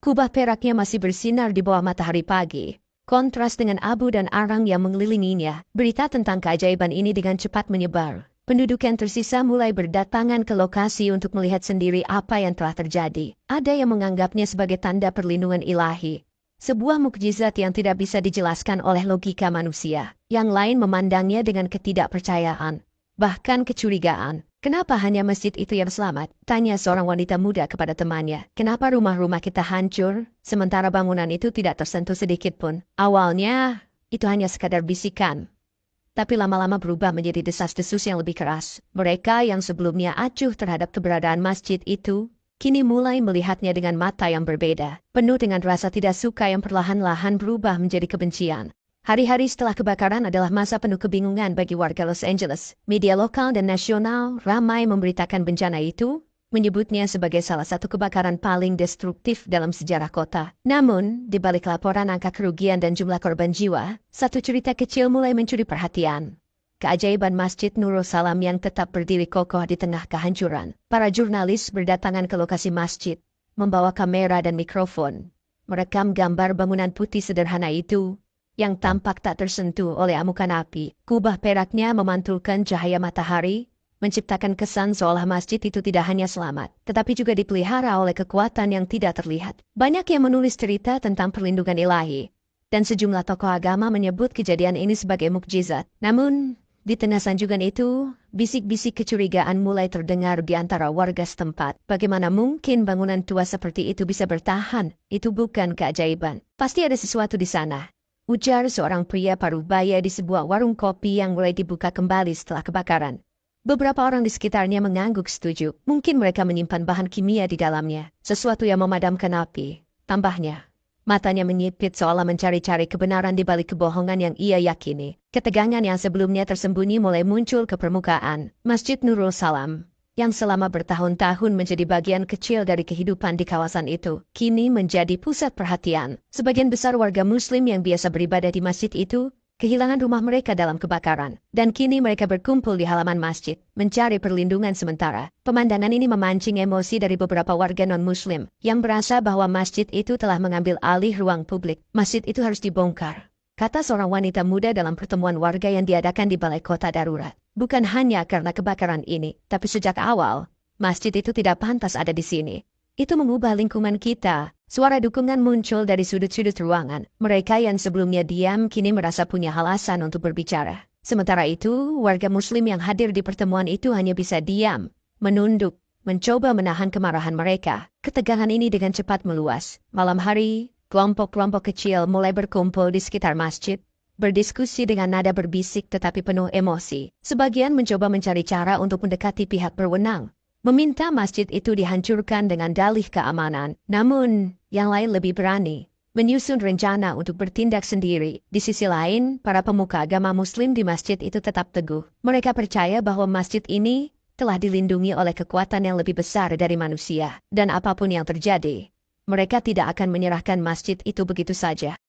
Kubah peraknya masih bersinar di bawah matahari pagi. Kontras dengan abu dan arang yang mengelilinginya, berita tentang keajaiban ini dengan cepat menyebar. Penduduk yang tersisa mulai berdatangan ke lokasi untuk melihat sendiri apa yang telah terjadi. Ada yang menganggapnya sebagai tanda perlindungan ilahi. Sebuah mukjizat yang tidak bisa dijelaskan oleh logika manusia. Yang lain memandangnya dengan ketidakpercayaan, bahkan kecurigaan. Kenapa hanya masjid itu yang selamat? Tanya seorang wanita muda kepada temannya. Kenapa rumah-rumah kita hancur, sementara bangunan itu tidak tersentuh sedikit pun? Awalnya, itu hanya sekadar bisikan. Tapi lama-lama berubah menjadi desas-desus yang lebih keras. Mereka yang sebelumnya acuh terhadap keberadaan masjid itu, kini mulai melihatnya dengan mata yang berbeda. Penuh dengan rasa tidak suka yang perlahan-lahan berubah menjadi kebencian. Hari-hari setelah kebakaran adalah masa penuh kebingungan bagi warga Los Angeles. Media lokal dan nasional ramai memberitakan bencana itu, menyebutnya sebagai salah satu kebakaran paling destruktif dalam sejarah kota. Namun, di balik laporan angka kerugian dan jumlah korban jiwa, satu cerita kecil mulai mencuri perhatian. Keajaiban Masjid Nurul Salam yang tetap berdiri kokoh di tengah kehancuran. Para jurnalis berdatangan ke lokasi masjid, membawa kamera dan mikrofon, merekam gambar bangunan putih sederhana itu, yang tampak tak tersentuh oleh amukan api. Kubah peraknya memantulkan cahaya matahari, menciptakan kesan seolah masjid itu tidak hanya selamat, tetapi juga dipelihara oleh kekuatan yang tidak terlihat. Banyak yang menulis cerita tentang perlindungan ilahi, dan sejumlah tokoh agama menyebut kejadian ini sebagai mukjizat. Namun, di tengah sanjungan itu, bisik-bisik kecurigaan mulai terdengar di antara warga setempat. Bagaimana mungkin bangunan tua seperti itu bisa bertahan? Itu bukan keajaiban. Pasti ada sesuatu di sana, ujar seorang pria parubaya di sebuah warung kopi yang mulai dibuka kembali setelah kebakaran. Beberapa orang di sekitarnya mengangguk setuju. Mungkin mereka menyimpan bahan kimia di dalamnya, sesuatu yang memadamkan api. Tambahnya, matanya menyipit seolah mencari-cari kebenaran di balik kebohongan yang ia yakini. Ketegangan yang sebelumnya tersembunyi mulai muncul ke permukaan. Masjid Nurul Salam, yang selama bertahun-tahun menjadi bagian kecil dari kehidupan di kawasan itu, kini menjadi pusat perhatian. Sebagian besar warga Muslim yang biasa beribadah di masjid itu kehilangan rumah mereka dalam kebakaran, dan kini mereka berkumpul di halaman masjid, mencari perlindungan sementara. Pemandangan ini memancing emosi dari beberapa warga non-Muslim, yang merasa bahwa masjid itu telah mengambil alih ruang publik. Masjid itu harus dibongkar, kata seorang wanita muda dalam pertemuan warga yang diadakan di balai kota darurat. Bukan hanya karena kebakaran ini, tapi sejak awal, masjid itu tidak pantas ada di sini. Itu mengubah lingkungan kita. Suara dukungan muncul dari sudut-sudut ruangan. Mereka yang sebelumnya diam kini merasa punya alasan untuk berbicara. Sementara itu, warga Muslim yang hadir di pertemuan itu hanya bisa diam, menunduk, mencoba menahan kemarahan mereka. Ketegangan ini dengan cepat meluas. Malam hari, kelompok-kelompok kecil mulai berkumpul di sekitar masjid, berdiskusi dengan nada berbisik tetapi penuh emosi. Sebagian mencoba mencari cara untuk mendekati pihak berwenang, meminta masjid itu dihancurkan dengan dalih keamanan. Namun, yang lain lebih berani, menyusun rencana untuk bertindak sendiri. Di sisi lain, para pemuka agama Muslim di masjid itu tetap teguh. Mereka percaya bahwa masjid ini telah dilindungi oleh kekuatan yang lebih besar dari manusia. Dan apapun yang terjadi, mereka tidak akan menyerahkan masjid itu begitu saja.